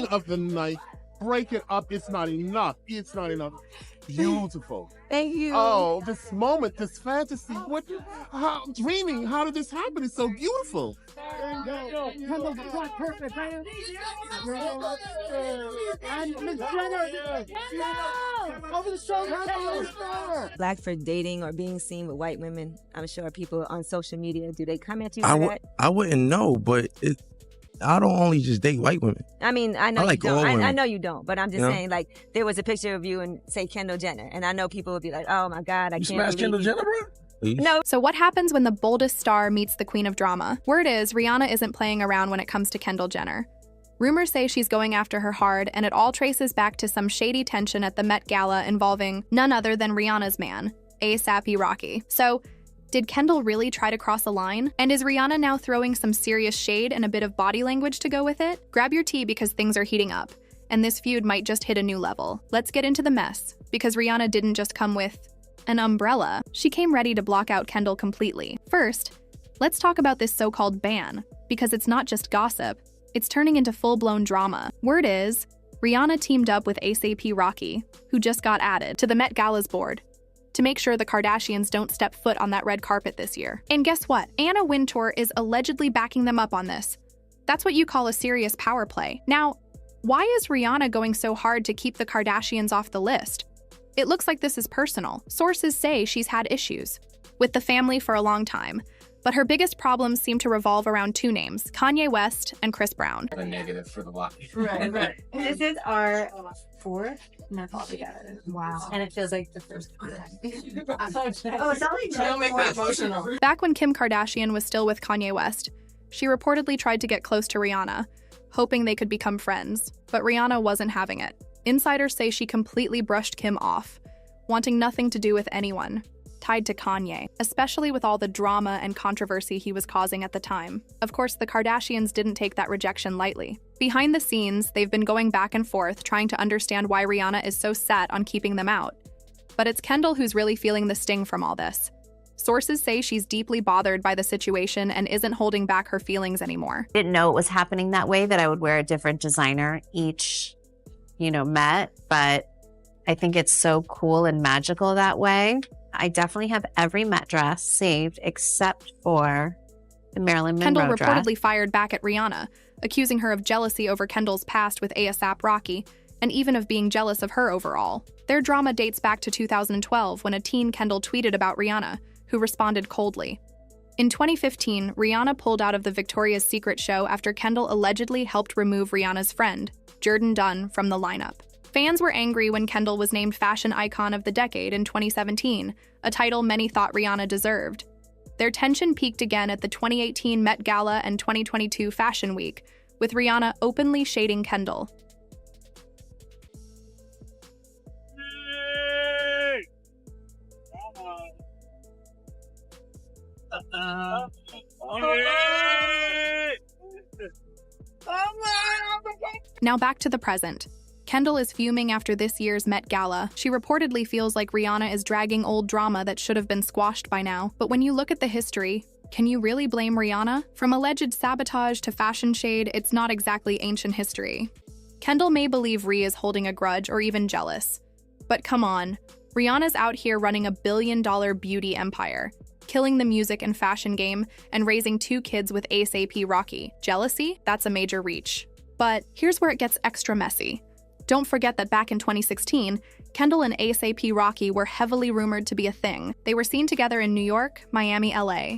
beginning of the night. Break it up. It's not enough. It's not enough. Beautiful. Thank you. Oh, this moment, this fantasy. Dreaming. How did this happen? It's so beautiful. Black for dating or being seen with white women. I'm sure people on social media, do they come at you for that? I wouldn't know, but I don't only just date white women. I mean, I know like you don't. all women. I know you don't, but I'm just saying, like, there was a picture of you and say Kendall Jenner, and I know people would be like, "Oh my God, I can't believe Kendall Jenner, bro? No. So what happens when the boldest star meets the queen of drama? Word is, Rihanna isn't playing around when it comes to Kendall Jenner. Rumors say she's going after her hard, and it all traces back to some shady tension at the Met Gala involving none other than Rihanna's man, A$AP Rocky. So, did Kendall really try to cross a line? And is Rihanna now throwing some serious shade and a bit of body language to go with it? Grab your tea because things are heating up, and this feud might just hit a new level. Let's get into the mess, because Rihanna didn't just come with an umbrella. She came ready to block out Kendall completely. First, let's talk about this so-called ban, because it's not just gossip, it's turning into full-blown drama. Word is, Rihanna teamed up with A$AP Rocky, who just got added to the Met Gala's board, to make sure the Kardashians don't step foot on that red carpet this year. And guess what? Anna Wintour is allegedly backing them up on this. That's what you call a serious power play. Now, why is Rihanna going so hard to keep the Kardashians off the list? It looks like this is personal. Sources say she's had issues with the family for a long time, but her biggest problems seem to revolve around two names, Kanye West and Chris Brown. A negative for the block. Right. This is our fourth month altogether. Wow. And it feels like the first one. Oh, it's only Don't make me emotional. Back when Kim Kardashian was still with Kanye West, she reportedly tried to get close to Rihanna, hoping they could become friends, but Rihanna wasn't having it. Insiders say she completely brushed Kim off, wanting nothing to do with anyone tied to Kanye, especially with all the drama and controversy he was causing at the time. Of course, the Kardashians didn't take that rejection lightly. Behind the scenes, they've been going back and forth trying to understand why Rihanna is so set on keeping them out. But it's Kendall who's really feeling the sting from all this. Sources say she's deeply bothered by the situation and isn't holding back her feelings anymore. Didn't know it was happening that way, that I would wear a different designer each, Met, but I think it's so cool and magical that way. I definitely have every Met dress saved except for the Marilyn Monroe Kendall dress. reportedly fired back at Rihanna, accusing her of jealousy over Kendall's past with A$AP Rocky, and even of being jealous of her overall. Their drama dates back to 2012 when a teen Kendall tweeted about Rihanna, who responded coldly. In 2015, Rihanna pulled out of the Victoria's Secret show after Kendall allegedly helped remove Rihanna's friend, Jordan Dunn, from the lineup. Fans were angry when Kendall was named Fashion Icon of the Decade in 2017, a title many thought Rihanna deserved. Their tension peaked again at the 2018 Met Gala and 2022 Fashion Week, with Rihanna openly shading Kendall. Now back to the present. Kendall is fuming after this year's Met Gala. She reportedly feels like Rihanna is dragging old drama that should have been squashed by now. But when you look at the history, can you really blame Rihanna? From alleged sabotage to fashion shade, it's not exactly ancient history. Kendall may believe Rhea is holding a grudge or even jealous. But come on, Rihanna's out here running a billion-dollar beauty empire, killing the music and fashion game, and raising 2 kids with A$AP Rocky. Jealousy? That's a major reach. But here's where it gets extra messy. Don't forget that back in 2016, Kendall and A$AP Rocky were heavily rumored to be a thing. They were seen together in New York, Miami, LA,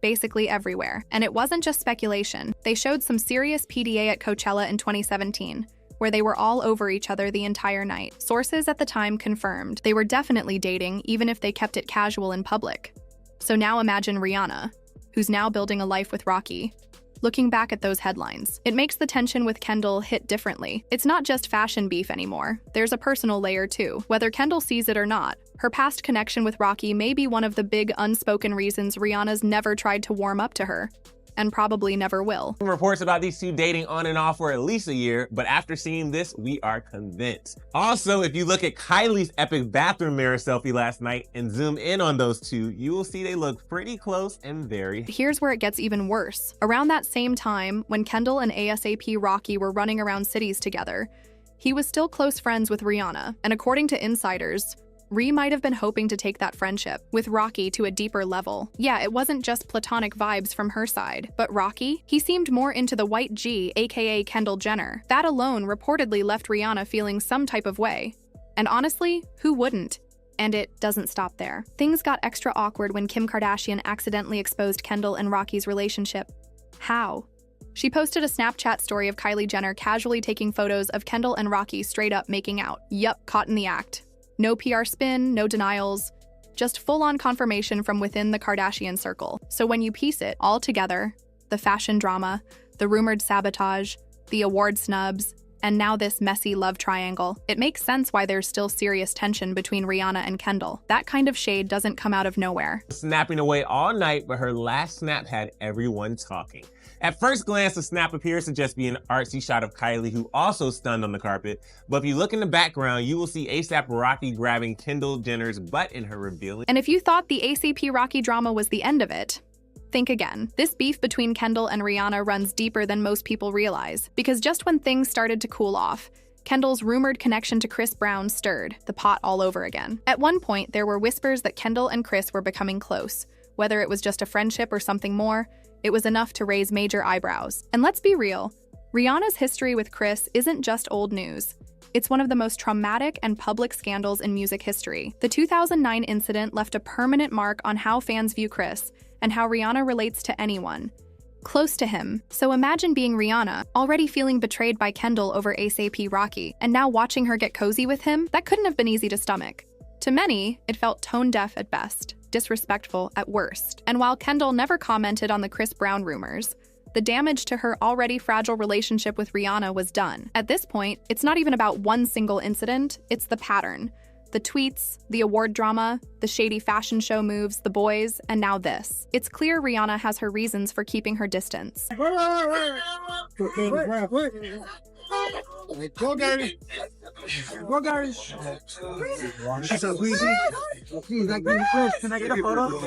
basically everywhere. And it wasn't just speculation. They showed some serious PDA at Coachella in 2017, where they were all over each other the entire night. Sources at the time confirmed they were definitely dating, even if they kept it casual in public. So now imagine Rihanna, who's now building a life with Rocky, looking back at those headlines. It makes the tension with Kendall hit differently. It's not just fashion beef anymore. There's a personal layer too. Whether Kendall sees it or not, Her past connection with Rocky may be one of the big unspoken reasons Rihanna's never tried to warm up to her, and probably never will. Reports about these two dating on and off for at least a year, but after seeing this, we are convinced. Also, if you look at Kylie's epic bathroom mirror selfie last night and zoom in on those two, you will see they look pretty close and very. Here's where it gets even worse. Around that same time, when Kendall and ASAP Rocky were running around cities together, he was still close friends with Rihanna, and according to insiders, Rhi might have been hoping to take that friendship with Rocky to a deeper level. Yeah, it wasn't just platonic vibes from her side, but Rocky? He seemed more into the white G, aka Kendall Jenner. That alone reportedly left Rihanna feeling some type of way. And honestly, who wouldn't? And it doesn't stop there. Things got extra awkward when Kim Kardashian accidentally exposed Kendall and Rocky's relationship. How? She posted a Snapchat story of Kylie Jenner casually taking photos of Kendall and Rocky straight up making out. Yup, caught in the act. No PR spin, no denials, just full-on confirmation from within the Kardashian circle. So when you piece it all together, the fashion drama, the rumored sabotage, the award snubs, and now this messy love triangle, it makes sense why there's still serious tension between Rihanna and Kendall. That kind of shade doesn't come out of nowhere. Snapping away all night, but her last snap had everyone talking. At first glance, the snap appears to just be an artsy shot of Kylie, who also stunned on the carpet. But if you look in the background, you will see ASAP Rocky grabbing Kendall Jenner's butt in her revealing. And if you thought the ASAP Rocky drama was the end of it, think again. This beef between Kendall and Rihanna runs deeper than most people realize, because just when things started to cool off, Kendall's rumored connection to Chris Brown stirred the pot all over again. At one point, there were whispers that Kendall and Chris were becoming close. Whether it was just a friendship or something more, it was enough to raise major eyebrows. And let's be real, Rihanna's history with Chris isn't just old news. It's one of the most traumatic and public scandals in music history. The 2009 incident left a permanent mark on how fans view Chris and how Rihanna relates to anyone close to him. So imagine being Rihanna, already feeling betrayed by Kendall over ASAP Rocky, and now watching her get cozy with him. That couldn't have been easy to stomach. To many, it felt tone-deaf at best, disrespectful at worst. And while Kendall never commented on the Chris Brown rumors, the damage to her already fragile relationship with Rihanna was done. At this point, it's not even about one single incident, it's the pattern. The tweets, the award drama, the shady fashion show moves, the boys, and now this. It's clear Rihanna has her reasons for keeping her distance. Go, Gary. Go, Gary.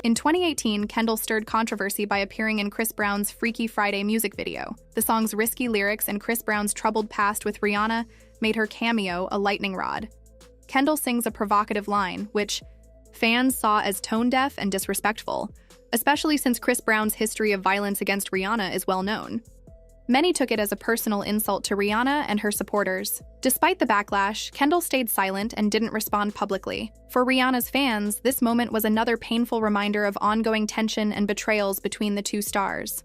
In 2018, Kendall stirred controversy by appearing in Chris Brown's Freaky Friday music video. The song's risky lyrics and Chris Brown's troubled past with Rihanna made her cameo a lightning rod. Kendall sings a provocative line, which fans saw as tone-deaf and disrespectful, especially since Chris Brown's history of violence against Rihanna is well known. Many took it as a personal insult to Rihanna and her supporters. Despite the backlash, Kendall stayed silent and didn't respond publicly. For Rihanna's fans, this moment was another painful reminder of ongoing tension and betrayals between the two stars.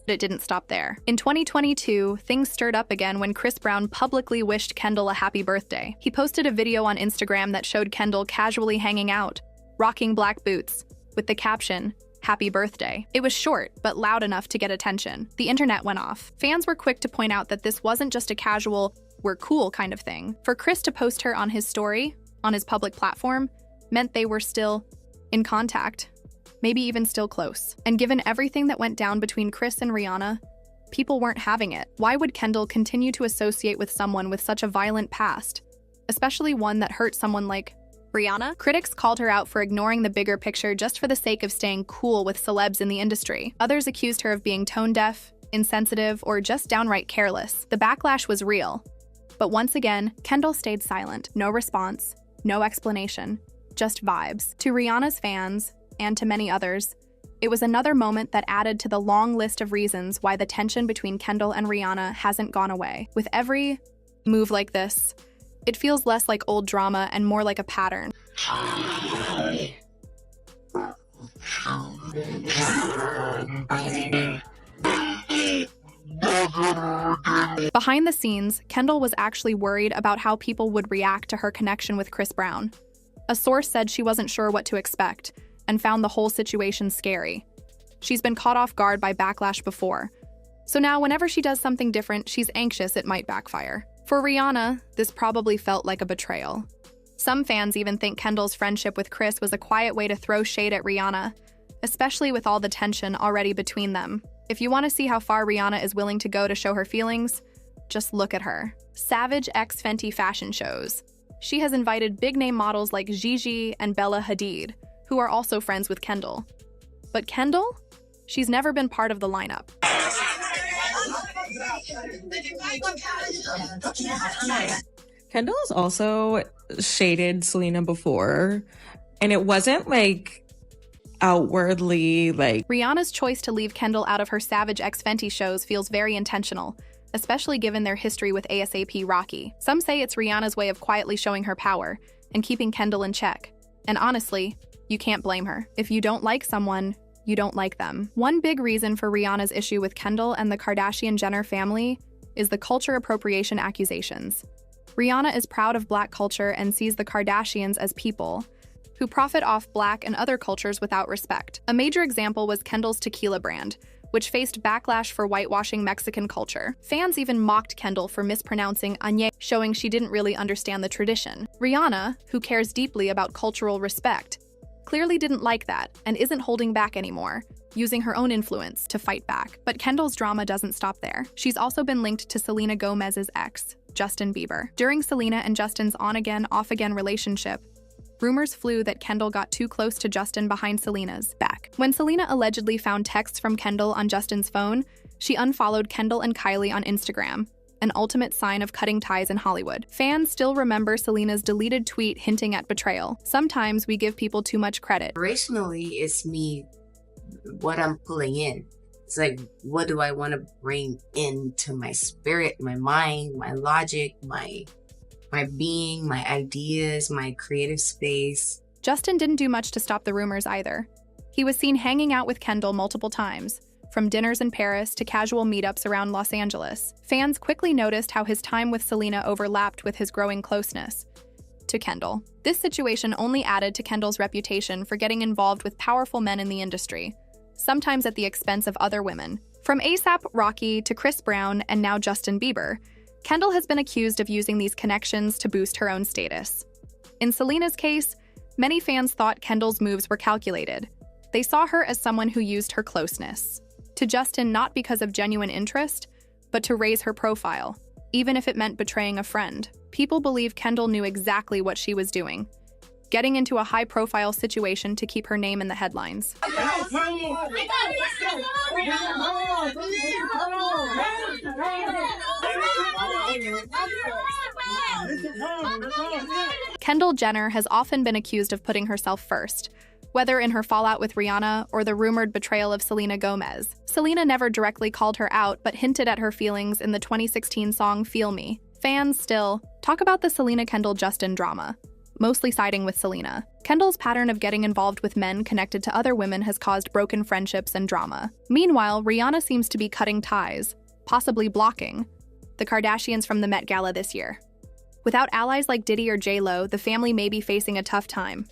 It didn't stop there. In 2022, things stirred up again when Chris Brown publicly wished Kendall a happy birthday. He posted a video on Instagram that showed Kendall casually hanging out, rocking black boots, with the caption, "Happy birthday." It was short, but loud enough to get attention. The internet went off. Fans were quick to point out that this wasn't just a casual, "we're cool" kind of thing. For Chris to post her on his story, on his public platform, meant they were still in contact. Maybe even still close. And given everything that went down between Chris and Rihanna, people weren't having it. Why would Kendall continue to associate with someone with such a violent past, especially one that hurt someone like Rihanna? Critics called her out for ignoring the bigger picture just for the sake of staying cool with celebs in the industry. Others accused her of being tone-deaf, insensitive, or just downright careless. The backlash was real. But once again, Kendall stayed silent. No response, no explanation, just vibes. To Rihanna's fans, and to many others, it was another moment that added to the long list of reasons why the tension between Kendall and Rihanna hasn't gone away. With every move like this, it feels less like old drama and more like a pattern. Behind the scenes, Kendall was actually worried about how people would react to her connection with Chris Brown. A source said she wasn't sure what to expect, and found the whole situation scary. She's been caught off guard by backlash before, so now whenever she does something different, she's anxious it might backfire. For Rihanna, this probably felt like a betrayal. Some fans even think Kendall's friendship with Chris was a quiet way to throw shade at Rihanna, especially with all the tension already between them. If you want to see how far Rihanna is willing to go to show her feelings, just look at her. Savage X Fenty fashion shows. She has invited big-name models like Gigi and Bella Hadid, who are also friends with Kendall. But Kendall? She's never been part of the lineup. Kendall has also shaded Selena before, and it wasn't like outwardly like. Rihanna's choice to leave Kendall out of her Savage X Fenty shows feels very intentional, especially given their history with ASAP Rocky. Some say it's Rihanna's way of quietly showing her power and keeping Kendall in check. And honestly, you can't blame her. If you don't like someone, you don't like them. One big reason for Rihanna's issue with Kendall and the Kardashian-Jenner family is the culture appropriation accusations. Rihanna is proud of Black culture and sees the Kardashians as people who profit off Black and other cultures without respect. A major example was Kendall's tequila brand, which faced backlash for whitewashing Mexican culture. Fans even mocked Kendall for mispronouncing añe, showing she didn't really understand the tradition. Rihanna, who cares deeply about cultural respect, clearly didn't like that and isn't holding back anymore, using her own influence to fight back. But Kendall's drama doesn't stop there. She's also been linked to Selena Gomez's ex, Justin Bieber. During Selena and Justin's on-again, off-again relationship, rumors flew that Kendall got too close to Justin behind Selena's back. When Selena allegedly found texts from Kendall on Justin's phone, she unfollowed Kendall and Kylie on Instagram, an ultimate sign of cutting ties in Hollywood. Fans still remember Selena's deleted tweet hinting at betrayal. Sometimes we give people too much credit. Operationally, it's me, what I'm pulling in. It's like, what do I want to bring into my spirit, my mind, my logic, my being, my ideas, my creative space. Justin didn't do much to stop the rumors either. He was seen hanging out with Kendall multiple times, from dinners in Paris to casual meetups around Los Angeles. Fans quickly noticed how his time with Selena overlapped with his growing closeness to Kendall. This situation only added to Kendall's reputation for getting involved with powerful men in the industry, sometimes at the expense of other women. From ASAP Rocky to Chris Brown and now Justin Bieber, Kendall has been accused of using these connections to boost her own status. In Selena's case, many fans thought Kendall's moves were calculated. They saw her as someone who used her closeness to Justin not because of genuine interest, but to raise her profile, even if it meant betraying a friend. People believe Kendall knew exactly what she was doing, getting into a high-profile situation to keep her name in the headlines. Kendall Jenner has often been accused of putting herself first, whether in her fallout with Rihanna or the rumored betrayal of Selena Gomez. Selena never directly called her out, but hinted at her feelings in the 2016 song Feel Me. Fans still talk about the Selena-Kendall-Justin drama, mostly siding with Selena. Kendall's pattern of getting involved with men connected to other women has caused broken friendships and drama. Meanwhile, Rihanna seems to be cutting ties, possibly blocking, the Kardashians from the Met Gala this year. Without allies like Diddy or J-Lo, the family may be facing a tough time.